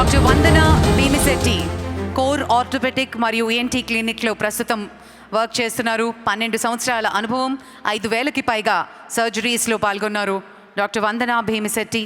Doctor వందన Bhimisetti core orthopaedic మరియు ENT క్లినిక్లో ప్రస్తుతం work చేస్తున్నారు. 12 సంవత్సరాల అనుభవం, 5,000కి పైగా సర్జరీస్లో పాల్గొన్నారు. Doctor Vandana Bhimisetti.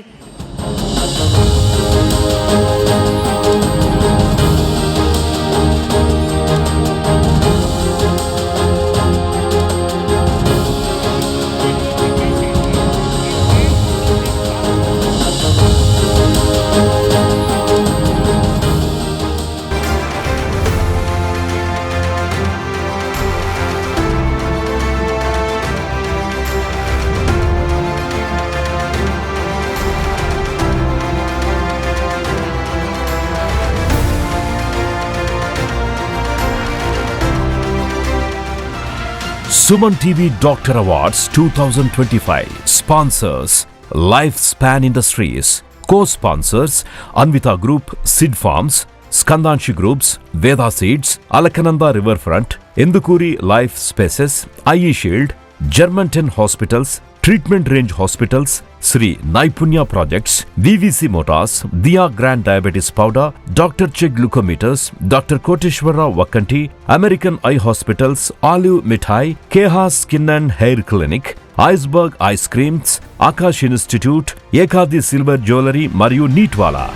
Suman TV Doctor Awards 2025 sponsors Lifespan Industries, co-sponsors Anvita Group, Sid Farms, Skandanshi Groups, Veda Seeds, Alakananda Riverfront, Endukuri Life Spaces, IE Shield, Germantown Hospitals, Treatment Range Hospitals, Sri Naipunya Projects, VVC Motors, Dia Grand Diabetes Powder, Dr. Che Glucometers, Dr. Koteshwara Vakanti, American Eye Hospitals, Olive Mithai, Keha Skin and Hair Clinic, Iceberg Ice Creams, Akash Institute, Ekadi Silver Jewelry మరియు నీట్వాలా.